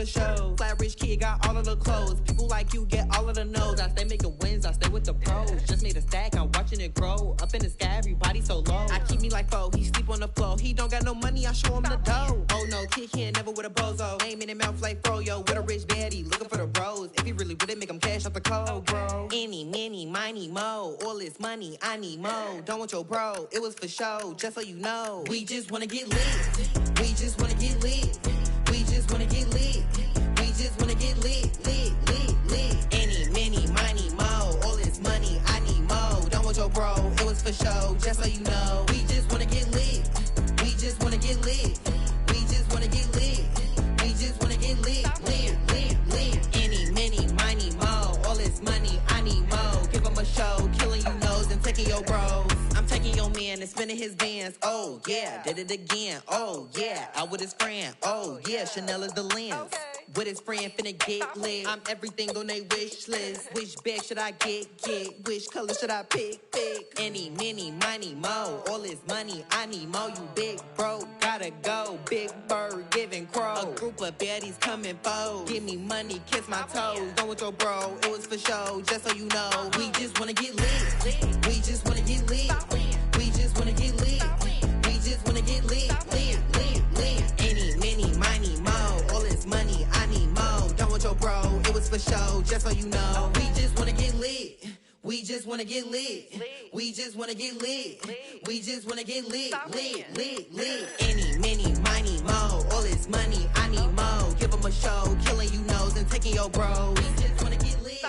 Shows. Flat rich kid got all of the clothes. People like you get all of the no's. I stay making wins, I stay with the pros. Just made a stack, I'm watching it grow. Up in the sky, everybody so low. I keep me like foe, he sleep on the floor. He don't got no money, I show him the dough. Oh no, kid can't never with a bozo. Name in his mouth like froyo. With a rich baddie, looking for the bros. If he really with it, make him cash out the cold, bro. Any, many, miny, mo. All this money, I need mo. Don't want your bro, it was for show. Just so you know, we just wanna get lit. We just wanna get lit. We just wanna get lit. We just wanna get lit, lit, lit, lit. Any, many, miny, mo. All this money, I need mo. Don't want your bro, it was for show, just so you know. We just wanna get lit. We just wanna get lit. We just wanna get lit. We just wanna get lit, lit, lit, lit. Any, many, miny, mo. All this money, I need mo. Give him a show, killing you nose and taking your bros. I'm taking your man and spinning his bands. Oh yeah, did it again. Oh yeah, out with his friend. Oh yeah, Chanel is the lens. Okay. With his friend finna get lit. I'm everything on they wish list. Which bag should I get? Which color should I pick? Any, many, miny, mo. All this money, I need mo. You big bro, gotta go. Big bird giving crow. A group of baddies coming foes. Give me money, kiss my toes. Don't want your bro, it was for show. Just so you know, we just wanna get lit. We just wanna get lit. We just wanna get lit. We just wanna get lit, lit, lit, lit. Any, many, miny, mo. All this money, I need mo. Don't want your bro, it was for show. Just so you know, we just wanna get lit. We just wanna get lit. We just wanna get lit. We just wanna get lit, lit, lit, lit. Any, many, miny, mo. All this money, I need mo. Give him a show, killing you nose and taking your bro. We just wanna get lit.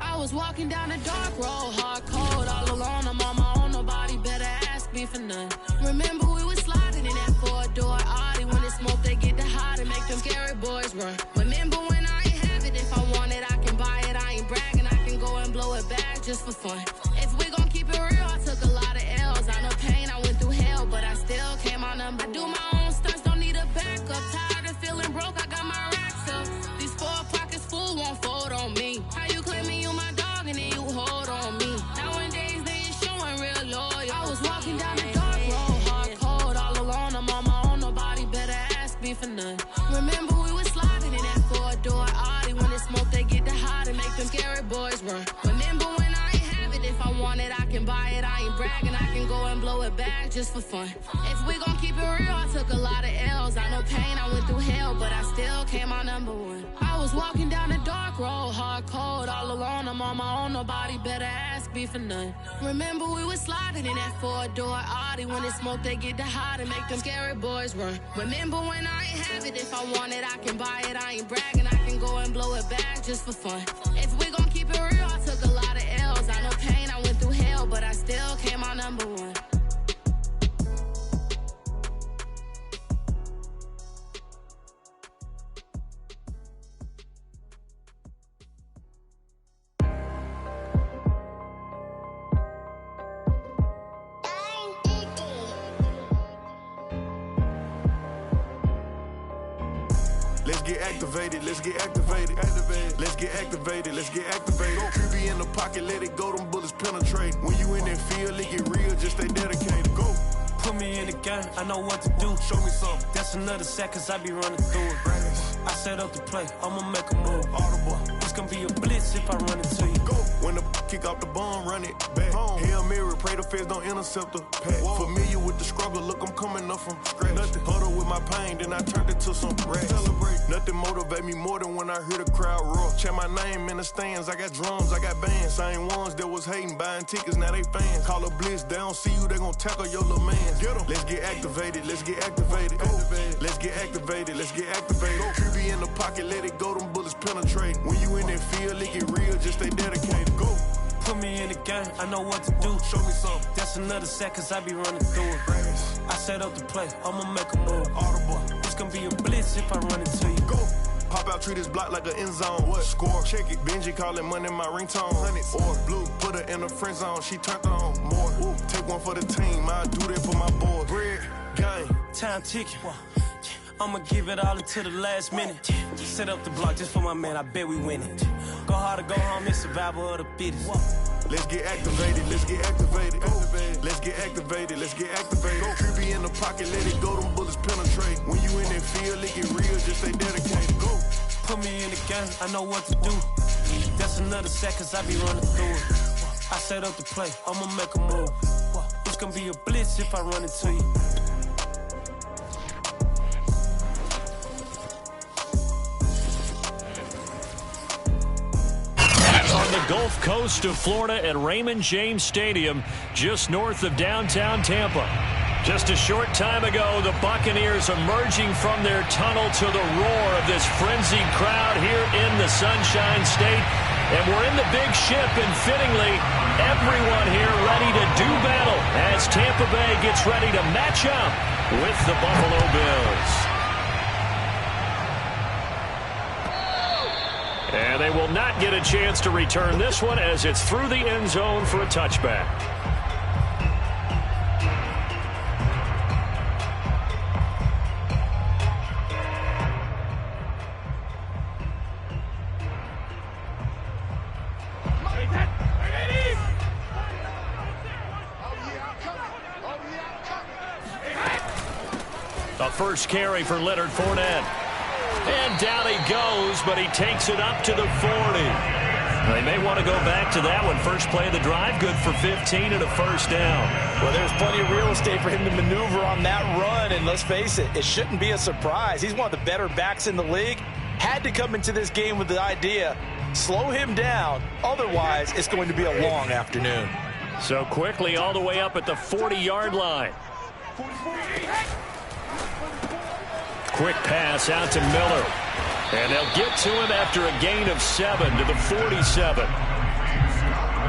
I was walking down a dark road, hard cold, all alone. I'm on my own, nobody better ask me for none. Remember we was sliding in that four-door Audi. When it's smoke, they get the hot and make them scary boys run. Remember when I ain't have it, if I want it, I can buy it. I ain't bragging, I can go and blow it back just for fun. If we gon' keep it real, I took a lot of L's. I know pain, I went through hell, but I still came out number. I do my own stunts, don't need a backup. Tired of feeling broke, I got my racks up. These 4 pockets full won't fold on me. How you claiming you my dog and then you hold on me? Nowadays they ain't showing real loyal. I was walking down the dark road, hard cold, all alone. I'm on my own, nobody better ask me for none. Remember we was sliding in that four-door Audi. When it's smoke, they get the hot and make them scary boys run. Remember when I ain't have it, if I want it, I can buy it. I ain't bragging, I can go and blow it back just for fun. If we gon' keep it real, I took a lot of L's. I know pain, I went through hell, but I still came out number one. I was walking down a dark road, hard cold, all alone. I'm on my own, nobody better ask me for none. Remember we was sliding in that four-door Audi. When it's smoke, they get the hot and make them scary boys run. Remember when I ain't have it, if I want it, I can buy it. I ain't bragging, I can go and blow it back just for fun. If we gon' keep it real, I took a lot of L's. I know pain, I went through hell, but I still came out number one. Let's get activated, let's get activated. Let's get activated, let's get activated. Creepy in the pocket, let it go, them bullets penetrate. When you in that field, it get real, just stay dedicated. Go. Put me in the game, I know what to do. Show me something. That's another set, cause I be running through it. I set up the play, I'ma make a move. Audible. It's gonna be a blitz if I run into you. Go. When the kick off the bomb, run it back. Home. Hail Mary, pray the feds don't intercept the pack. Familiar with the struggle, look, I'm coming up from scratch. Nothing. Huddle with my pain, then I turned it to some rats. Celebrate. Nothing motivate me more than when I hear the crowd roar. Check my name in the stands, I got drums, I got bands. Same ones that was hating, buying tickets, now they fans. Call a blitz, they don't see you, they gon' tackle your little man. Get 'em. Let's get activated, let's get activated. Go. Let's get activated, let's get activated. QB in the pocket, let it go, them bullets penetrate. When you in that field, it get real, just stay dedicated. Go. Put me in the game, I know what to do. Show me something. That's another set, cause I be running through it. I set up the play, I'ma make a move. Audible. It's gonna be a blitz if I run into you. Go. Pop out, treat this block like an end zone. What? Score, check it. Benji calling money my ringtone. Hundreds or blue, put her in the friend zone. She turned on more. Ooh. Take one for the team, I do that for my boys. Bread, game. Time ticking. I'ma give it all until the last minute. Set up the block just for my man, I bet we win it. Go hard or go home, it's survival of the fittest. Let's get activated, let's get activated. Go. Let's get activated, let's get activated. Go. QB in the pocket, let it go, them bullets penetrate. When you in that field, it get real, just stay dedicated. Go. Put me in the game, I know what to do. That's another set, cause I be running through it. I set up the play, I'ma make a move. It's gonna be a blitz if I run into you. On the Gulf Coast of Florida at Raymond James Stadium, just north of downtown Tampa. Just a short time ago, the Buccaneers emerging from their tunnel to the roar of this frenzied crowd here in the Sunshine State. And we're in the big ship, and fittingly, everyone here ready to do battle as Tampa Bay gets ready to match up with the Buffalo Bills. And they will not get a chance to return this one as it's through the end zone for a touchback. The first carry for Leonard Fournette. And down he goes, but he takes it up to the 40. They may want to go back to that one. First play of the drive, good for 15 and a first down. Well, there's plenty of real estate for him to maneuver on that run, and let's face it, it shouldn't be a surprise. He's one of the better backs in the league. Had to come into this game with the idea, slow him down, otherwise it's going to be a long afternoon. So quickly all the way up at the 40-yard line. Quick pass out to Miller. And they'll get to him after a gain of 7 to the 47.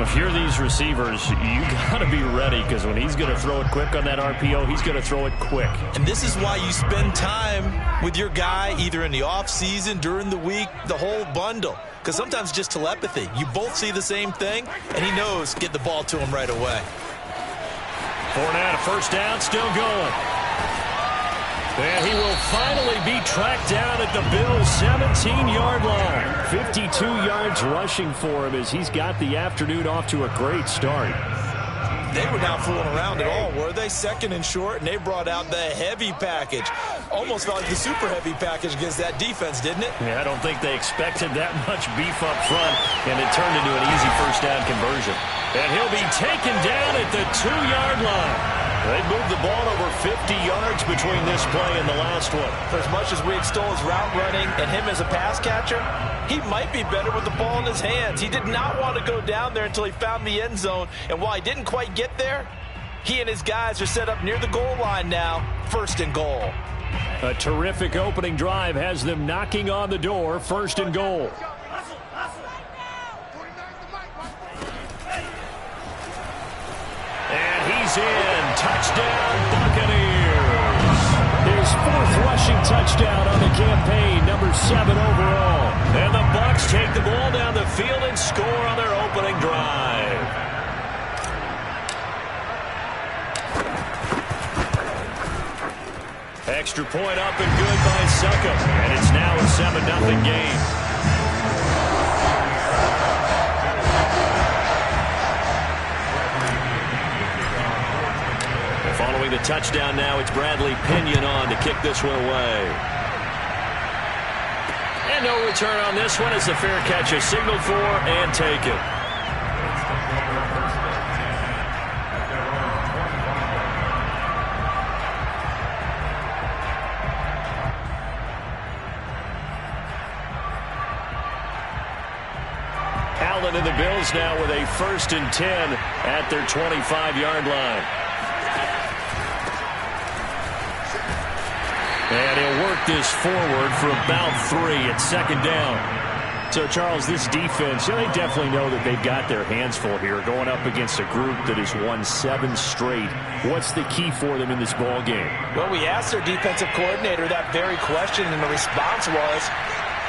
If you're these receivers, you got to be ready, because when he's going to throw it quick on that RPO, he's going to throw it quick. And this is why you spend time with your guy either in the offseason, during the week, the whole bundle. Because sometimes just telepathy. You both see the same thing, and he knows get the ball to him right away. Fournette, a first down, still going. And he will finally be tracked down at the Bills' 17-yard line. 52 yards rushing for him as he's got the afternoon off to a great start. They were not fooling around at all, were they? Second and short, and they brought out the heavy package. Almost felt like the super heavy package against that defense, didn't it? Yeah, I don't think they expected that much beef up front, and it turned into an easy first down conversion. And he'll be taken down at the 2-yard line. They moved the ball over 50 yards between this play and the last one. For as much as we extol his route running and him as a pass catcher, he might be better with the ball in his hands. He did not want to go down there until he found the end zone. And while he didn't quite get there, he and his guys are set up near the goal line now, first and goal. A terrific opening drive has them knocking on the door, first and goal. And he's in. Touchdown, Buccaneers. His fourth rushing touchdown on the campaign, number 7 overall. And the Bucs take the ball down the field and score on their opening drive. Extra point up and good by Suckup. And it's now a 7-0 game. Following the touchdown now, it's Bradley Pinion on to kick this one away. And no return on this one as the fair catch is signaled for and taken. Allen and the Bills now with a 1st and 10 at their 25-yard line. And he'll work this forward for about 3 at 2nd down. So, Charles, this defense, they definitely know that they've got their hands full here going up against a group that has won 7 straight. What's the key for them in this ball game? Well, we asked their defensive coordinator that very question, and the response was,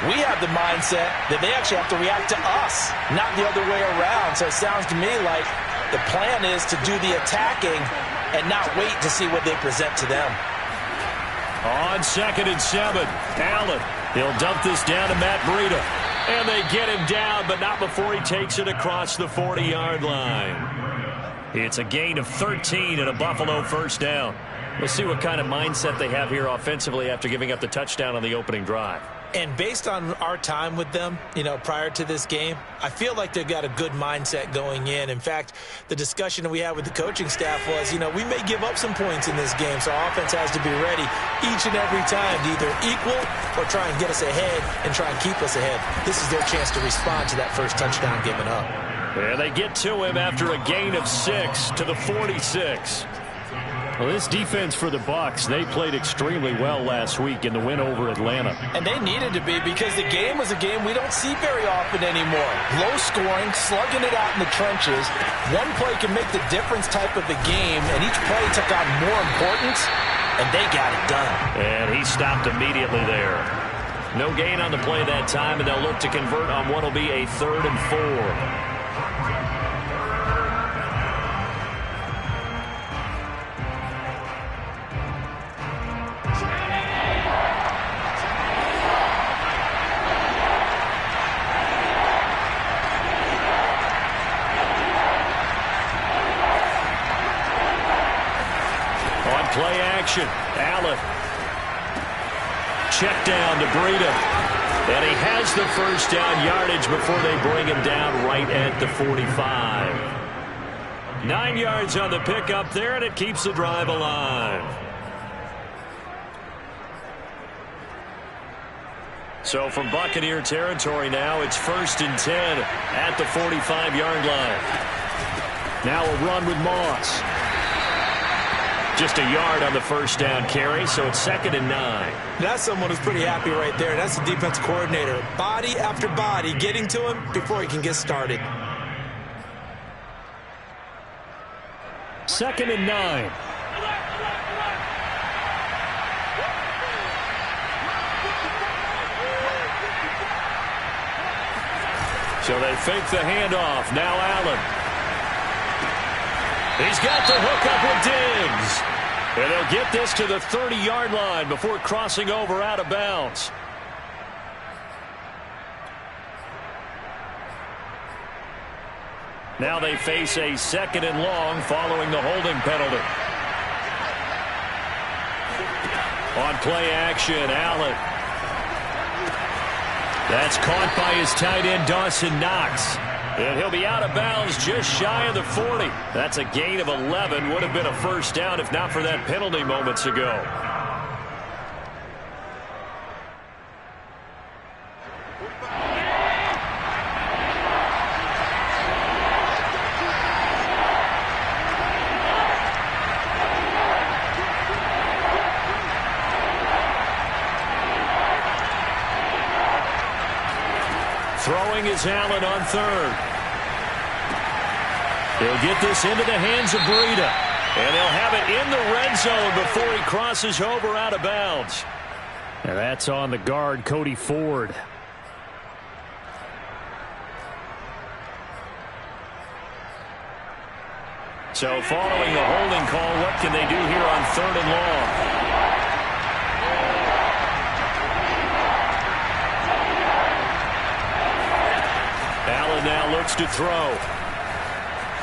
we have the mindset that they actually have to react to us, not the other way around. So it sounds to me like the plan is to do the attacking and not wait to see what they present to them. On 2nd and 7, Allen. He'll dump this down to Matt Breida. And they get him down, but not before he takes it across the 40-yard line. It's a gain of 13 and a Buffalo 1st down. We'll see what kind of mindset they have here offensively after giving up the touchdown on the opening drive. And based on our time with them, prior to this game, I feel like they've got a good mindset going in. In fact, the discussion that we had with the coaching staff was, we may give up some points in this game, so our offense has to be ready each and every time to either equal or try and get us ahead and try and keep us ahead. This is their chance to respond to that first touchdown given up. And they get to him after a gain of 6 to the 46. Well, this defense for the Bucs, they played extremely well last week in the win over Atlanta. And they needed to be, because the game was a game we don't see very often anymore. Low scoring, slugging it out in the trenches. One play can make the difference type of the game, and each play took on more importance, and they got it done. And he stopped immediately there. No gain on the play that time, and they'll look to convert on what will be a 3rd and 4. Play action. Allen. Check down to Breida. And he has the 1st down yardage before they bring him down right at the 45. 9 yards on the pickup there, and it keeps the drive alive. So from Buccaneer territory now, it's 1st and 10 at the 45-yard line. Now a run with Moss. Just a yard on the 1st down carry, so it's 2nd and 9. That's someone who's pretty happy right there. That's the defense coordinator. Body after body getting to him before he can get started. 2nd and 9. So they fake the handoff. Now Allen. He's got the hook up with Diggs. And they'll get this to the 30-yard line before crossing over out of bounds. Now they face a 2nd and long following the holding penalty. On play action, Allen. That's caught by his tight end, Dawson Knox. And he'll be out of bounds just shy of the 40. That's a gain of 11. Would have been a 1st down if not for that penalty moments ago. Throwing is Allen on 3rd. He'll get this into the hands of Breida. And he'll have it in the red zone before he crosses over out of bounds. And that's on the guard, Cody Ford. So following the holding call, what can they do here on 3rd and long? Allen now looks to throw.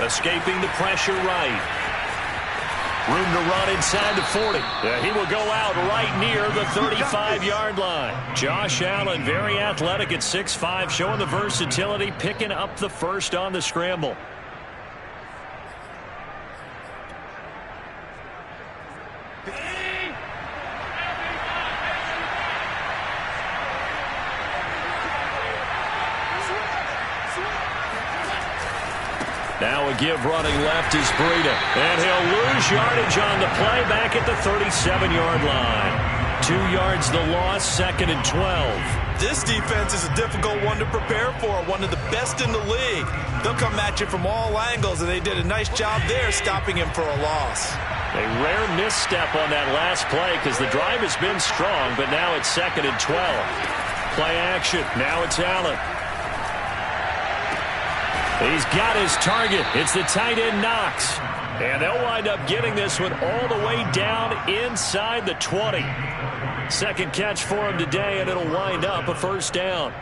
Escaping the pressure right. Room to run inside the 40. He will go out right near the 35-yard line. Josh Allen, very athletic at 6'5", showing the versatility, picking up the 1st on the scramble. Now a give running left is Breida. And he'll lose yardage on the play back at the 37-yard line. 2 yards the loss, 2nd and 12. This defense is a difficult one to prepare for, one of the best in the league. They'll come at you from all angles, and they did a nice job there stopping him for a loss. A rare misstep on that last play because the drive has been strong, but now it's 2nd and 12. Play action. Now it's Allen. He's got his target. It's the tight end Knox. And they'll wind up getting this one all the way down inside the 20. Second catch for him today, and it'll wind up a first down.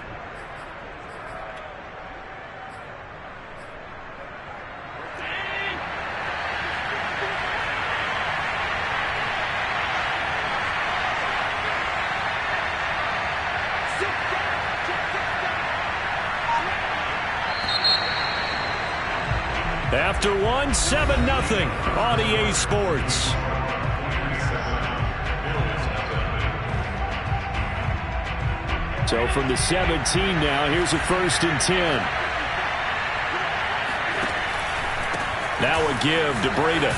After one, 7-0 on EA Sports. So from the 17 now, here's a 1st and 10. Now a give to Breida.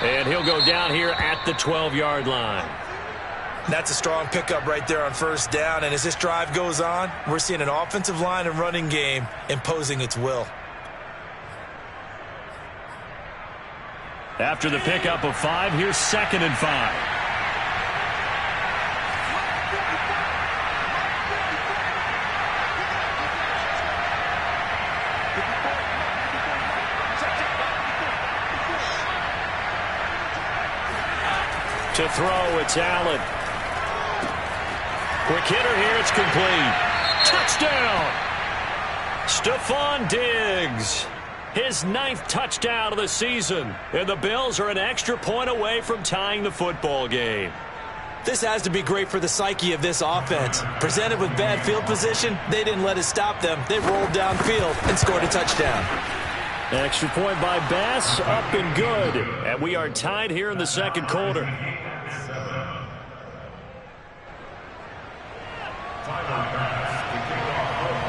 And he'll go down here at the 12-yard line. That's a strong pickup right there on first down. And as this drive goes on, we're seeing an offensive line and running game imposing its will. After the pickup of 5, here's 2nd and 5. To throw, it's Allen. Quick hitter here, it's complete. Touchdown! Stephon Diggs. His 9th touchdown of the season. And the Bills are an extra point away from tying the football game. This has to be great for the psyche of this offense. Presented with bad field position, they didn't let it stop them. They rolled downfield and scored a touchdown. Extra point by Bass, up and good. And we are tied here in the second quarter.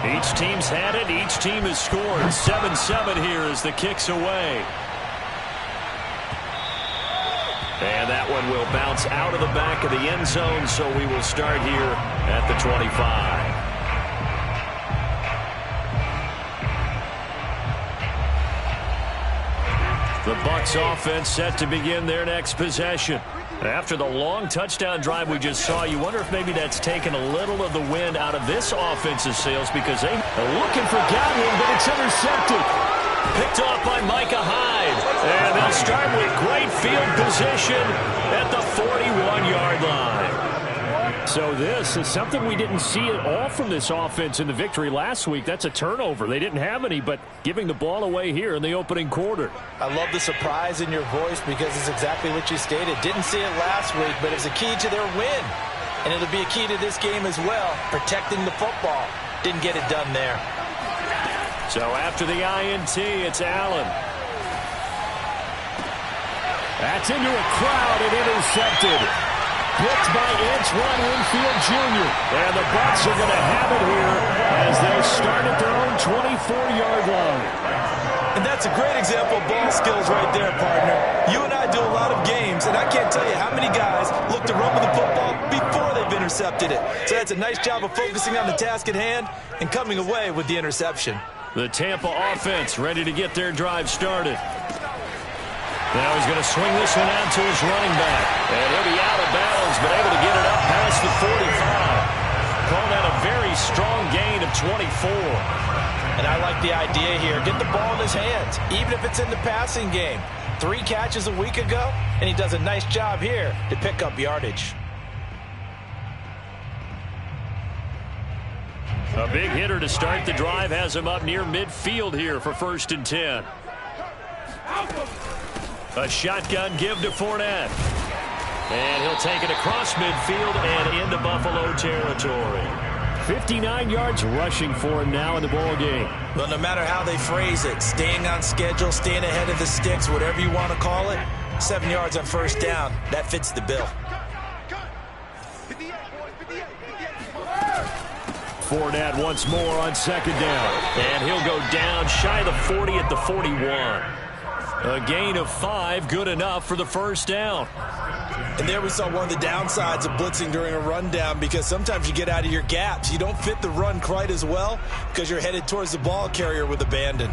Each team's had it. Each team has scored. 7-7 here as the kick's away. And that one will bounce out of the back of the end zone, so we will start here at the 25. The Bucs offense set to begin their next possession. After the long touchdown drive we just saw, you wonder if maybe that's taken a little of the wind out of this offense's sails because they are looking for Godwin, but it's intercepted. Picked off by Micah Hyde. And they'll start with great field position at the 41-yard line. So this is something we didn't see at all from this offense in the victory last week. That's a turnover. They didn't have any, but giving the ball away here in the opening quarter. I love the surprise in your voice because it's exactly what you stated. Didn't see it last week, but it's a key to their win. And it'll be a key to this game as well, protecting the football. Didn't get it done there. So after the INT, it's Allen. That's into a crowd and intercepted. Picked by Antoine Winfield Jr. And the Bucs are going to have it here as they'll start at their own 24-yard line. And that's a great example of ball skills right there, partner. You and I do a lot of games, and I can't tell you how many guys look to run with the football before they've intercepted it. So that's a nice job of focusing on the task at hand and coming away with the interception. The Tampa offense ready to get their drive started. Now he's going to swing this one out to his running back. And he'll be out of bounds, but able to get it up past the 45. Call that a very strong gain of 24. And I like the idea here. Get the ball in his hands, even if it's in the passing game. 3 catches a week ago, and he does a nice job here to pick up yardage. A big hitter to start the drive has him up near midfield here for 1st and 10. A shotgun give to Fournette. And he'll take it across midfield and into Buffalo territory. 59 yards rushing for him now in the ball game. Well, no matter how they phrase it, staying on schedule, staying ahead of the sticks, whatever you want to call it, 7 yards on first down, that fits the bill. Fournette once more on second down. And he'll go down shy of the 40 at the 41. A gain of 5, good enough for the first down. And there we saw one of the downsides of blitzing during a rundown, because sometimes you get out of your gaps. You don't fit the run quite as well because you're headed towards the ball carrier with abandon.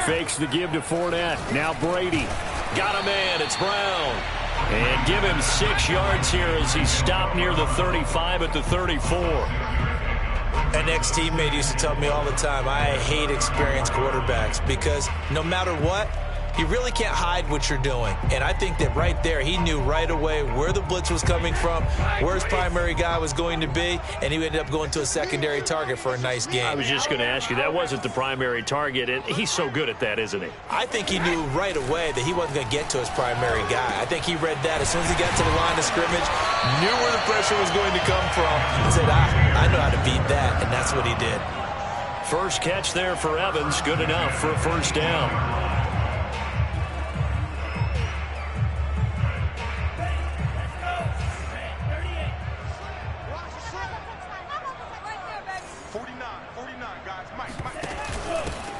Fakes the give to Fournette. Now Brady. Got a man. It's Brown. And give him 6 yards here as he stopped near the 35 at the 34. An ex-teammate used to tell me all the time, I hate experienced quarterbacks, because no matter what, you really can't hide what you're doing. And I think that right there, he knew right away where the blitz was coming from, where his primary guy was going to be, and he ended up going to a secondary target for a nice game. I was just going to ask you, that wasn't the primary target, and he's so good at that, isn't he? I think he knew right away that he wasn't going to get to his primary guy. I think he read that as soon as he got to the line of scrimmage, knew where the pressure was going to come from, and said, I know how to beat that, and that's what he did. First catch there for Evans, good enough for a first down.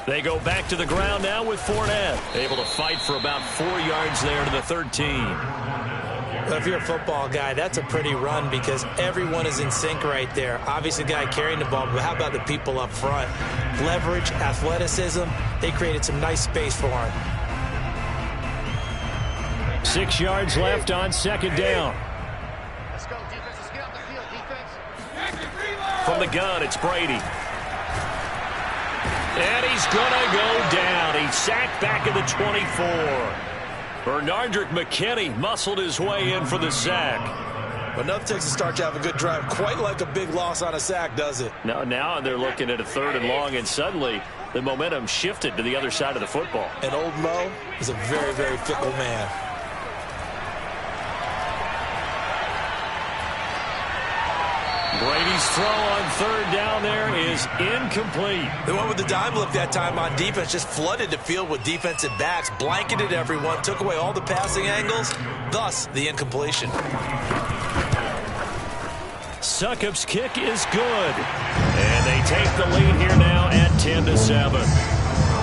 They go back to the ground now with Fournette. Able to fight for about 4 yards there to the 13. Well, if you're a football guy, that's a pretty run because everyone is in sync right there. Obviously, the guy carrying the ball, but how about the people up front? Leverage, athleticism, they created some nice space for him. 6 yards left on second down. Let's go, defense. Let's get out the field, defense. From the gun, it's Brady. And he's going to go down. He's sacked back at the 24. Bernardrick McKinney muscled his way in for the sack. But nothing takes a start to have a good drive. Quite like a big loss on a sack, does it? No, now they're looking at a 3rd and long, and suddenly the momentum shifted to the other side of the football. And Old Mo is a very, very fickle man. Brady's throw on 3rd down there is incomplete. The one with the dime look that time on defense just flooded the field with defensive backs, blanketed everyone, took away all the passing angles, thus the incompletion. Succop's kick is good. And they take the lead here now at 10-7.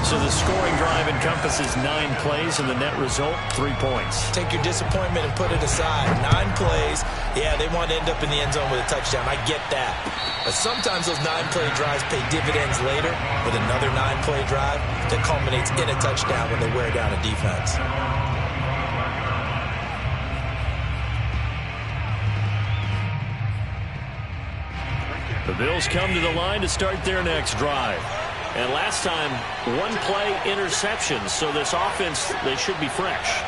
So the scoring drive encompasses 9 plays, and the net result, 3 points. Take your disappointment and put it aside. 9 plays. Yeah, they want to end up in the end zone with a touchdown. I get that. But sometimes those 9-play drives pay dividends later with another 9-play drive that culminates in a touchdown when they wear down a defense. The Bills come to the line to start their next drive. And last time, 1-play interception. So this offense, they should be fresh.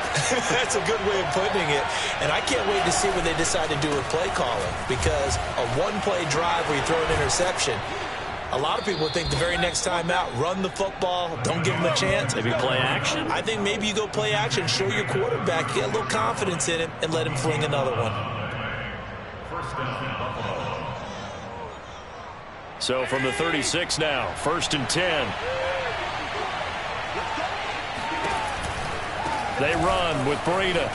That's a good way of putting it. And I can't wait to see what they decide to do with play calling. Because a 1-play drive where you throw an interception, a lot of people think the very next time out, run the football, don't give them a chance. Maybe play action? I think maybe you go play action, show your quarterback, get a little confidence in him, and let him fling another one. So from the 36 now, 1st and 10. They run with Breida.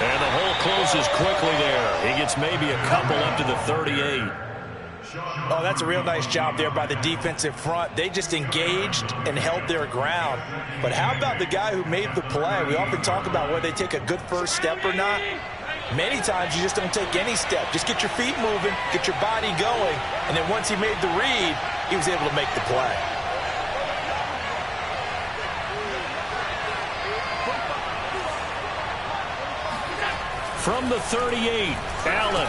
And the hole closes quickly there. He gets maybe a couple up to the 38. Oh, that's a real nice job there by the defensive front. They just engaged and held their ground. But how about the guy who made the play? We often talk about whether they take a good first step or not. Many times you just don't take any step. Just get your feet moving, get your body going, and then once he made the read, he was able to make the play. From the 38, Allen.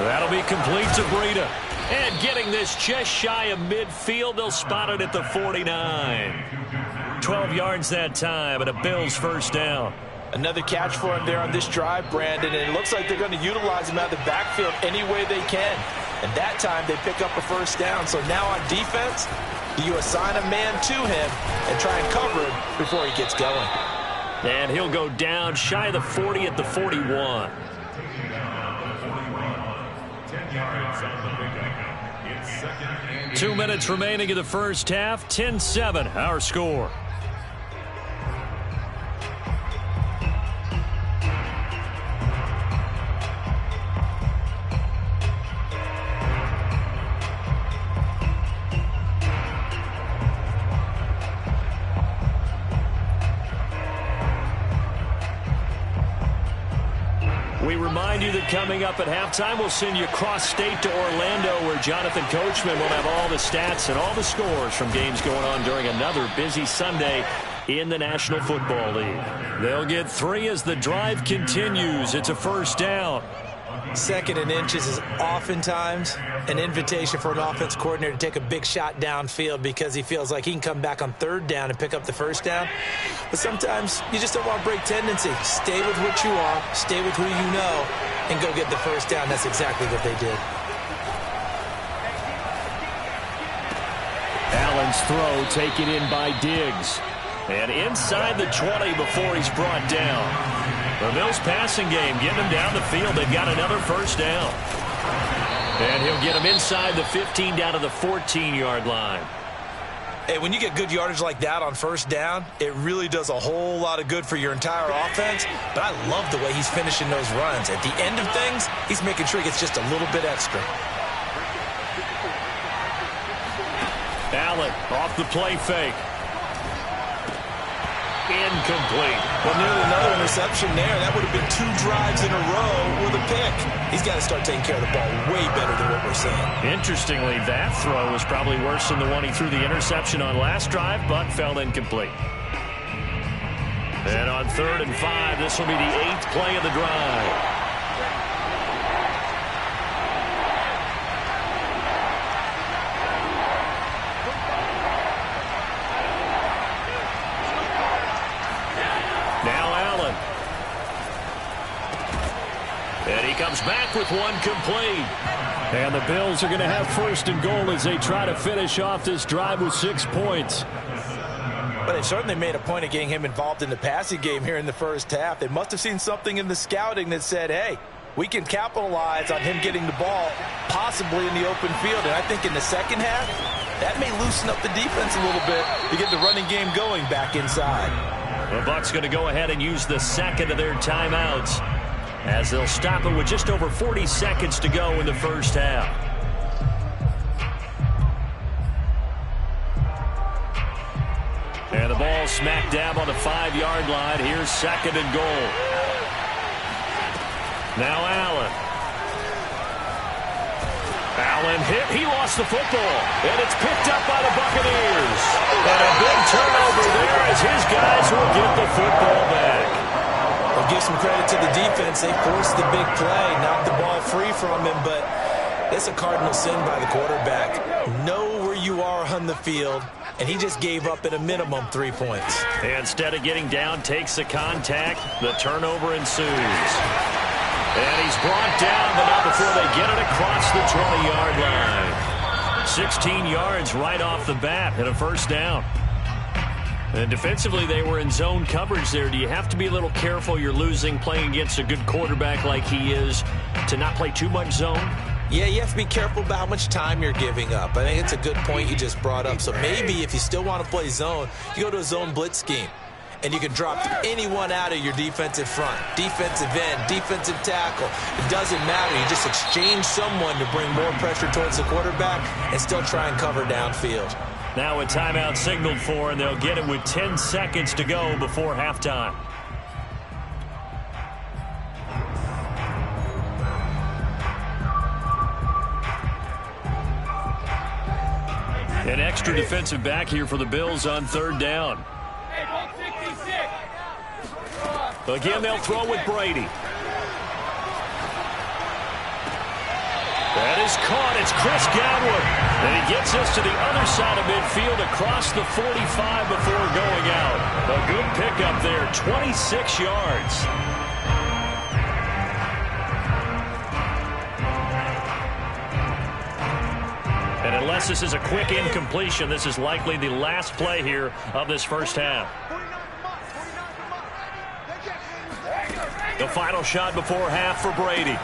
That'll be complete to Breida. And getting this just shy of midfield, they'll spot it at the 49. 12 yards that time, and a Bills first down. Another catch for him there on this drive, Brandon, and it looks like they're going to utilize him out of the backfield any way they can. And that time they pick up a first down. So now on defense, do you assign a man to him and try and cover him before he gets going? And he'll go down shy of the 40 at the 41. 2 minutes remaining in the first half. 10-7, our score. We remind you that coming up at halftime, we'll send you cross-state to Orlando, where Jonathan Coachman will have all the stats and all the scores from games going on during another busy Sunday in the National Football League. They'll get 3 as the drive continues. It's a first down. 2nd and inches is oftentimes an invitation for an offense coordinator to take a big shot downfield because he feels like he can come back on 3rd down and pick up the first down. But sometimes you just don't want to break tendency. Stay with what you are, stay with who you know, and go get the first down. That's exactly what they did. Allen's throw taken in by Diggs. And inside the 20 before he's brought down. The Bills passing game, getting him down the field. They've got another first down. And he'll get him inside the 15 down to the 14-yard line. Hey, when you get good yardage like that on first down, it really does a whole lot of good for your entire offense. But I love the way he's finishing those runs. At the end of things, he's making sure he gets just a little bit extra. Allen off the play fake. Incomplete. Well, nearly another interception there. That would have been 2 drives in a row with a pick. He's got to start taking care of the ball way better than what we're seeing. Interestingly, that throw was probably worse than the one he threw the interception on last drive, but fell incomplete. And on 3rd and 5, this will be the 8th play of the drive. And he comes back with one complete. And the Bills are going to have 1st and goal as they try to finish off this drive with 6 points. But they certainly made a point of getting him involved in the passing game here in the first half. They must have seen something in the scouting that said, hey, we can capitalize on him getting the ball possibly in the open field. And I think in the second half, that may loosen up the defense a little bit to get the running game going back inside. The Bucs going to go ahead and use the 2nd of their timeouts, as they'll stop it with just over 40 seconds to go in the first half. And the ball smack dab on the 5-yard line. Here's 2nd and goal. Now Allen. Allen hit. He lost the football. And it's picked up by the Buccaneers. And a big turnover there as his guys will get the football back. I'll give some credit to the defense. They forced the big play, knocked the ball free from him, but it's a cardinal sin by the quarterback. Know where you are on the field, and he just gave up at a minimum 3 points. Instead of getting down, takes the contact. The turnover ensues. And he's brought down, but not before they get it across the 20-yard line. 16 yards right off the bat and a first down. And defensively, they were in zone coverage there. Do you have to be a little careful? You're losing playing against a good quarterback like he is to not play too much zone? Yeah, you have to be careful about how much time you're giving up. I think it's a good point you just brought up. So maybe if you still want to play zone, you go to a zone blitz scheme. And you can drop anyone out of your defensive front. Defensive end, defensive tackle. It doesn't matter. You just exchange someone to bring more pressure towards the quarterback and still try and cover downfield. Now a timeout signaled for, and they'll get it with 10 seconds to go before halftime. An extra defensive back here for the Bills on 3rd down. Again, they'll throw with Brady. That is caught. It's Chris Godwin. And he gets us to the other side of midfield across the 45 before going out. A good pickup there, 26 yards. And unless this is a quick incompletion, this is likely the last play here of this first half. The final shot before half for Brady.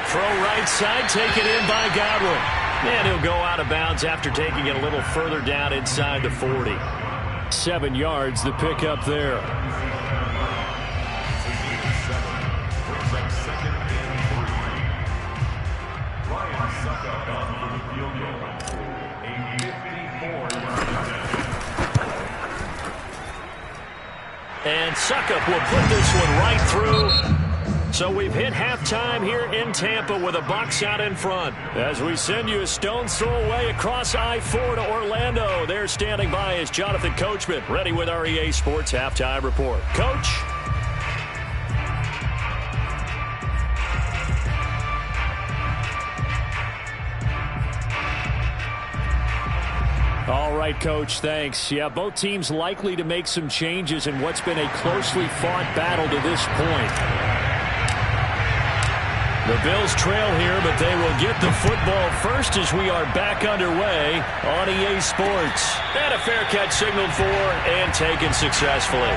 Throw right side, taken in by Godwin. And he'll go out of bounds after taking it a little further down inside the 40. 7 yards, the pickup there. And Suckup will put this one right through. So we've hit halftime here in Tampa with the Bucs out in front. As we send you a stone's throw away across I-4 to Orlando. There standing by is Jonathan Coachman, ready with our EA Sports Halftime Report. Coach? All right, Coach, thanks. Yeah, both teams likely to make some changes in what's been a closely fought battle to this point. The Bills trail here, but they will get the football first as we are back underway on EA Sports. And a fair catch signaled for and taken successfully.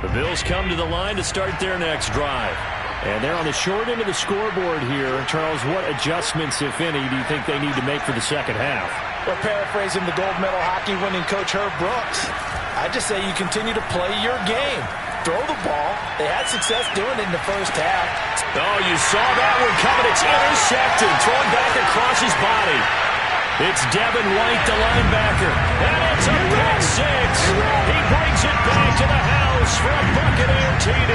The Bills come to the line to start their next drive. And they're on the short end of the scoreboard here. Charles, what adjustments, if any, do you think they need to make for the second half? Well, paraphrasing the gold medal hockey winning coach Herb Brooks, I just say you continue to play your game. Throw the ball. They had success doing it in the first half. Oh, you saw that one coming. It's intercepted. Thrown back across his body. It's Devin White, the linebacker. And it's a pick six. He brings it back to the house for a Buccaneer TD.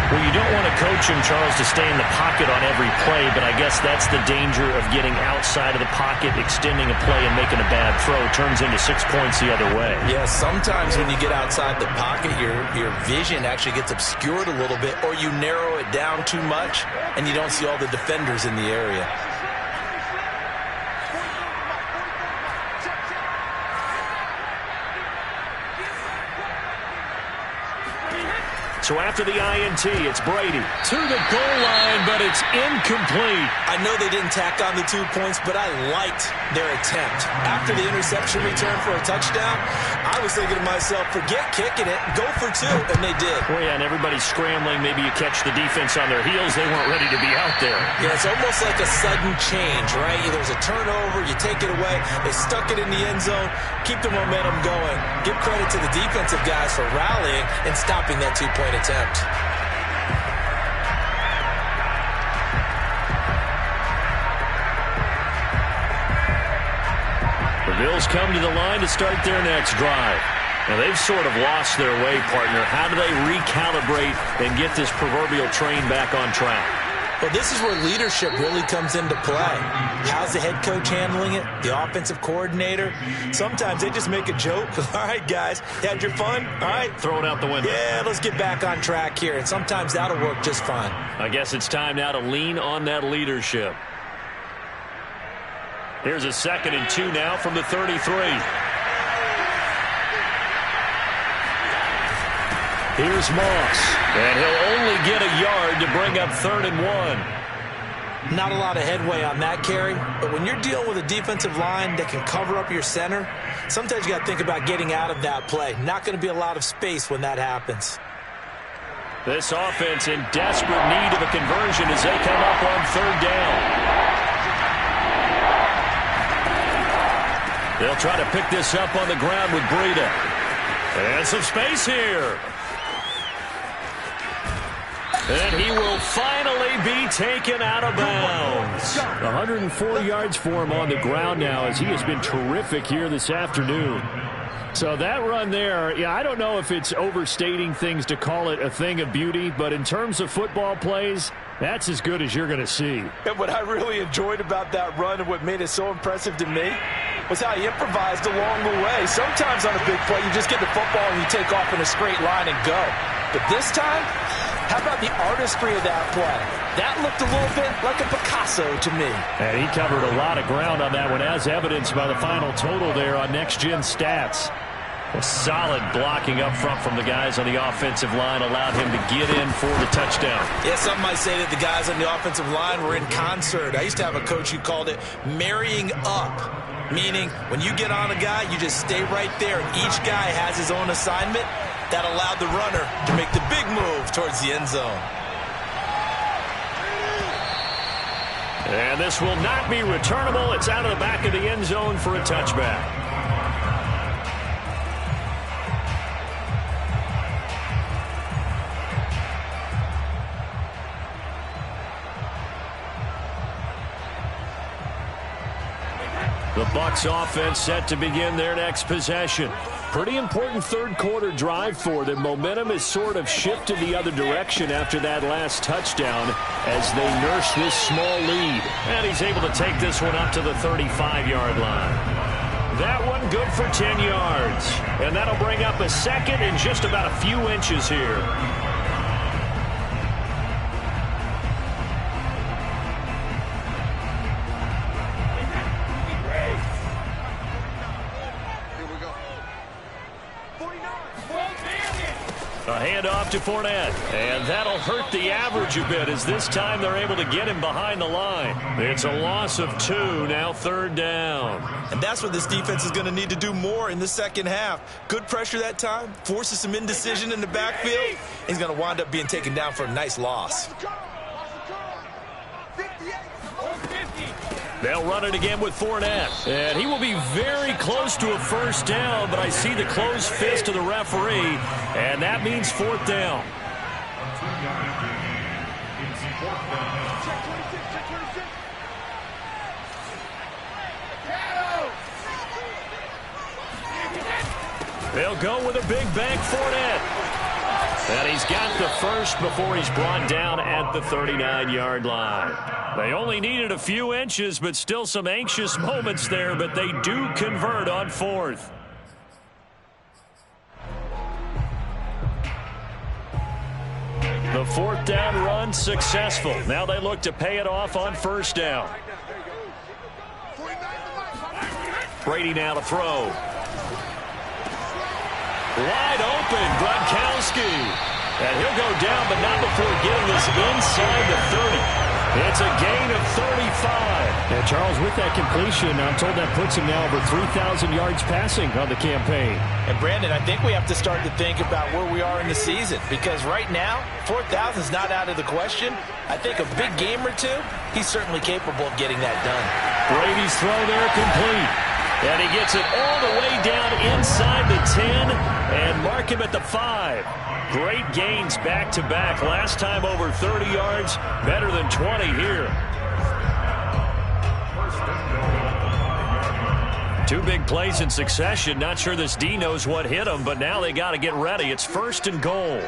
Well, you don't want to coach him, Charles, to stay in the pocket on every play, but I guess that's the danger of getting outside of the pocket, extending a play, and making a bad throw. Turns into 6 points the other way. Yeah, sometimes when you get outside the pocket, your vision actually gets obscured a little bit, or you narrow it down too much, and you don't see all the defenders in the area. So after the INT, it's Brady to the goal line, but it's incomplete. I know they didn't tack on the 2 points, but I liked their attempt. After the interception return for a touchdown, I was thinking to myself, forget kicking it, go for 2, and they did. Well, yeah, and everybody's scrambling. Maybe you catch the defense on their heels. They weren't ready to be out there. Yeah, it's almost like a sudden change, right? There's a turnover, you take it away, they stuck it in the end zone, keep the momentum going. Give credit to the defensive guys for rallying and stopping that 2-point attempt. The Bills come to the line to start their next drive. Now, they've sort of lost their way, partner. How do they recalibrate and get this proverbial train back on track? Well, this is where leadership really comes into play. How's the head coach handling it? The offensive coordinator? Sometimes they just make a joke. All right, guys, had your fun? All right. Throw it out the window. Yeah, let's get back on track here. And sometimes that'll work just fine. I guess it's time now to lean on that leadership. Here's a 2nd and 2 now from the 33. Here's Moss, and he'll only get a yard to bring up 3rd and 1. Not a lot of headway on that carry, but when you're dealing with a defensive line that can cover up your center, sometimes you got to think about getting out of that play. Not going to be a lot of space when that happens. This offense in desperate need of a conversion as they come up on 3rd down. They'll try to pick this up on the ground with Breida. And some space here. And he will finally be taken out of bounds. 104 yards for him on the ground now as he has been terrific here this afternoon. So that run there, yeah, I don't know if it's overstating things to call it a thing of beauty, but in terms of football plays, that's as good as you're going to see. And what I really enjoyed about that run and what made it so impressive to me was how he improvised along the way. Sometimes on a big play, you just get the football and you take off in a straight line and go. But this time, how about the artistry of that play? That looked a little bit like a Picasso to me. And he covered a lot of ground on that one, as evidenced by the final total there on Next Gen Stats. A solid blocking up front from the guys on the offensive line allowed him to get in for the touchdown. Yeah, some might say that the guys on the offensive line were in concert. I used to have a coach who called it marrying up, meaning when you get on a guy, you just stay right there. Each guy has his own assignment. That allowed the runner to make the big move towards the end zone. And this will not be returnable. It's out of the back of the end zone for a touchback. The Bucs offense set to begin their next possession. Pretty important third-quarter drive for them. Momentum has sort of shifted the other direction after that last touchdown as they nurse this small lead. And he's able to take this one up to the 35-yard line. That one good for 10 yards. And that'll bring up a second and just about a few inches here. A handoff to Fournette, and that'll hurt the average a bit as this time they're able to get him behind the line. It's a loss of 2, now 3rd down. And that's what this defense is going to need to do more in the second half. Good pressure that time, forces some indecision in the backfield. He's going to wind up being taken down for a nice loss. They'll run it again with Fournette. And he will be very close to a first down, but I see the closed fist of the referee, and that means 4th down. They'll go with a big bank Fournette. And he's got the first before he's brought down at the 39-yard line. They only needed a few inches, but still some anxious moments there, but they do convert on 4th. The 4th down run successful. Now they look to pay it off on 1st down. Brady now to throw. Wide open, Gronkowski. And he'll go down, but not before getting this inside the 30. It's a gain of 35. And Charles, with that completion, I'm told that puts him now over 3,000 yards passing on the campaign. And Brandon, I think we have to start to think about where we are in the season, because right now, 4,000 is not out of the question. I think a big game or two, he's certainly capable of getting that done. Brady's throw there complete. And he gets it all the way down inside the 10 and mark him at the 5. Great gains back-to-back. Last time over 30 yards, better than 20 here. 2 big plays in succession. Not sure this D knows what hit him, but now they got to get ready. It's 1st and goal.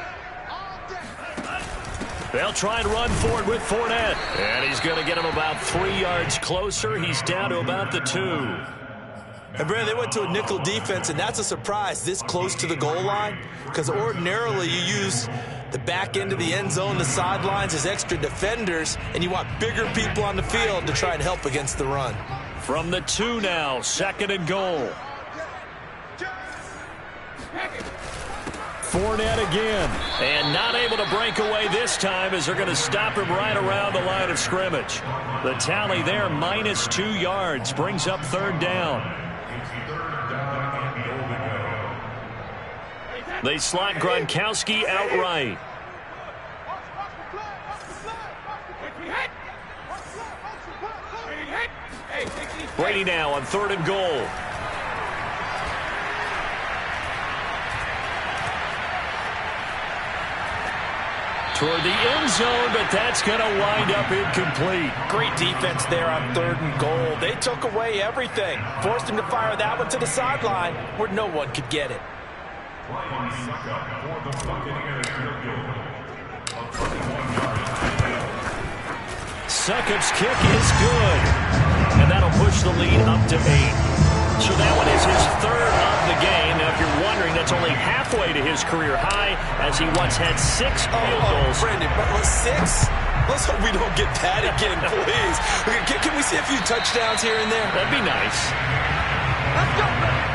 They'll try and run forward with Fournette. And he's going to get him about 3 yards closer. He's down to about the 2. And Brandon, they went to a nickel defense, and that's a surprise this close to the goal line, because ordinarily you use the back end of the end zone, the sidelines as extra defenders, and you want bigger people on the field to try and help against the run. From the 2 now, 2nd and goal. Fournette again, and not able to break away this time as they're going to stop him right around the line of scrimmage. The tally there, minus 2 yards, brings up 3rd down. They slot Gronkowski outright. Brady now on 3rd and goal. Toward the end zone, but that's going to wind up incomplete. Great defense there on 3rd and goal. They took away everything. Forced him to fire that one to the sideline where no one could get it. Succop's kick is good. And that'll push the lead up to 8. So that one is his 3rd of the game. Now, if you're wondering, that's only halfway to his career high, as he once had 6 field goals. Brandon, but 6? Let's hope we don't get that again, please. Can we see a few touchdowns here and there? That'd be nice. Let's go, man.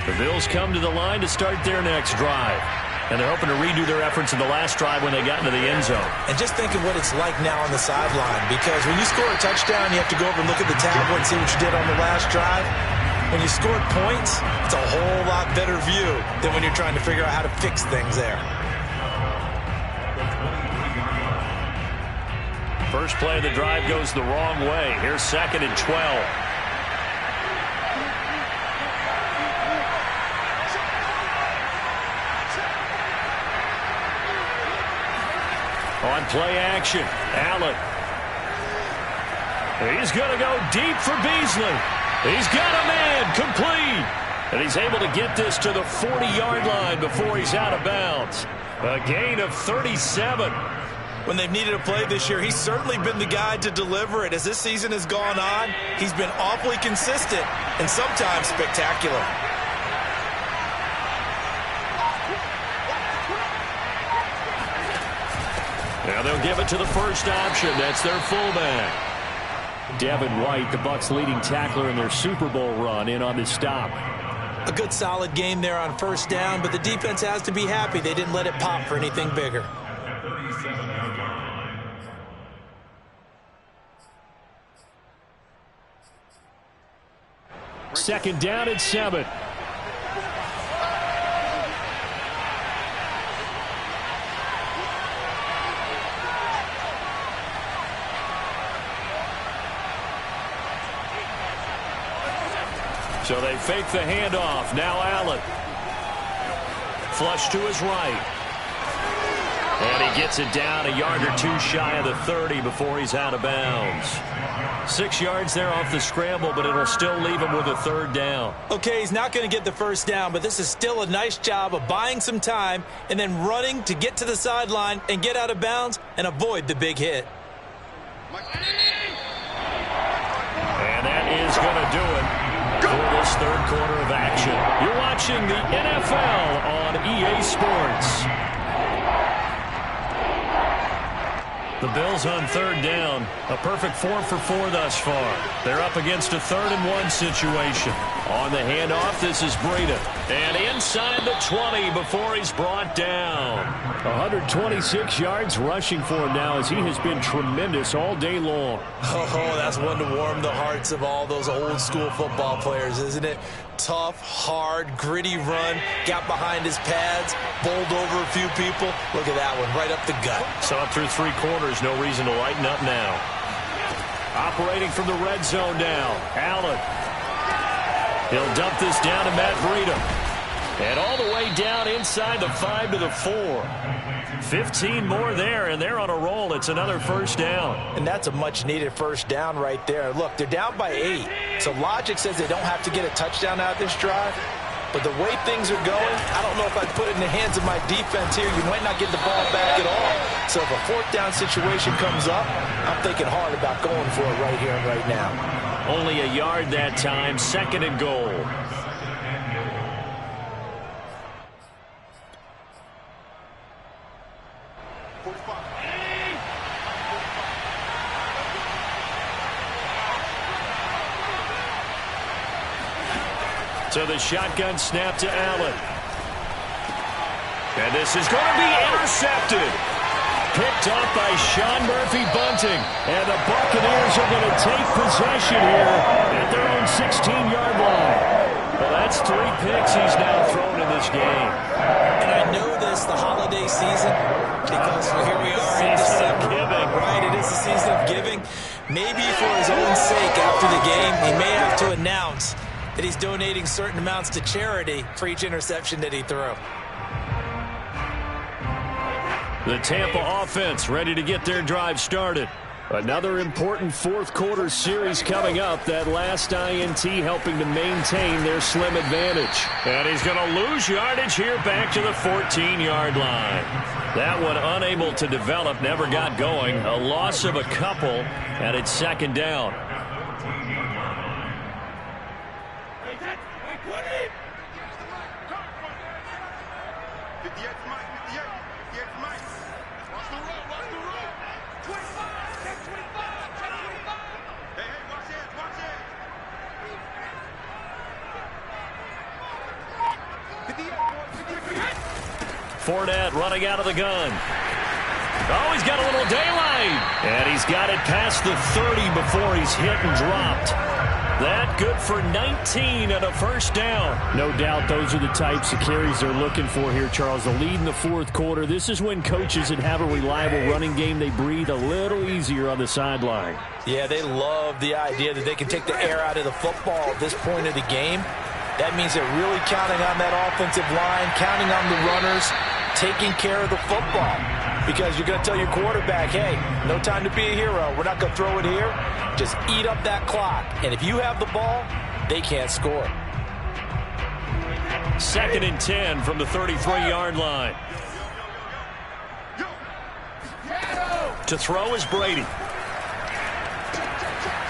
The Bills come to the line to start their next drive. And they're hoping to redo their efforts in the last drive when they got into the end zone. And just think of what it's like now on the sideline, because when you score a touchdown, you have to go over and look at the tablet and see what you did on the last drive. When you scored points, it's a whole lot better view than when you're trying to figure out how to fix things there. First play of the drive goes the wrong way. Here's 2nd and 12. On play action, Allen. He's going to go deep for Beasley. He's got a man, complete. And he's able to get this to the 40-yard line before he's out of bounds. A gain of 37. When they've needed a play this year, he's certainly been the guy to deliver it. As this season has gone on, he's been awfully consistent and sometimes spectacular. Now they'll give it to the first option. That's their fullback. Devin White, the Bucs' leading tackler in their Super Bowl run, in on this stop. A good solid game there on first down, but the defense has to be happy they didn't let it pop for anything bigger. Second down at 7. So they fake the handoff. Now Allen. Flush to his right. And he gets it down a yard or two shy of the 30 before he's out of bounds. 6 yards there off the scramble, but it'll still leave him with a third down. Okay, he's not going to get the first down, but this is still a nice job of buying some time and then running to get to the sideline and get out of bounds and avoid the big hit. And that is going to do it for this third quarter of action. You're watching the NFL on EA Sports. The Bills on third down. A perfect 4 for 4 thus far. They're up against a 3rd and 1 situation. On the handoff, this is Breida. And inside the 20 before he's brought down. 126 yards rushing for him now, as he has been tremendous all day long. Oh, that's one to warm the hearts of all those old school football players, isn't it? Tough, hard, gritty run, got behind his pads, bowled over a few people. Look at that one, right up the gut. Saw it through 3 quarters, no reason to lighten up now. Operating from the red zone now, Allen. He'll dump this down to Matt Breida. And all the way down inside the 5 to the 4. 15 more there, and they're on a roll. It's another first down. And that's a much-needed first down right there. Look, they're down by 8. So logic says they don't have to get a touchdown out of this drive. But the way things are going, I don't know if I'd put it in the hands of my defense here. You might not get the ball back at all. So if a 4th down situation comes up, I'm thinking hard about going for it right here and right now. Only a yard that time, 2nd and goal. So the shotgun snap to Allen. And this is going to be intercepted. Picked off by Sean Murphy-Bunting. And the Buccaneers are going to take possession here at their own 16-yard line. Well, that's 3 picks he's now thrown in this game. And I know this, the holiday season, because here we are in December. Right, it is the season of giving. Maybe for his own sake after the game, he may have to announce that he's donating certain amounts to charity for each interception that he threw. The Tampa offense ready to get their drive started. Another important 4th quarter series coming up. That last INT helping to maintain their slim advantage. And he's going to lose yardage here back to the 14-yard line. That one unable to develop, never got going. A loss of a couple, and it's 2nd down. Fournette running out of the gun. Oh, he's got a little daylight. And he's got it past the 30 before he's hit and dropped. That good for 19 and a first down. No doubt those are the types of carries they're looking for here, Charles. The lead in the fourth quarter. This is when coaches that have a reliable running game, they breathe a little easier on the sideline. Yeah, they love the idea that they can take the air out of the football at this point of the game. That means they're really counting on that offensive line, counting on the runners, taking care of the football. Because you're going to tell your quarterback, hey, no time to be a hero. We're not going to throw it here. Just eat up that clock. And if you have the ball, they can't score. 2nd and 10 from the 33-yard line. To throw is Brady.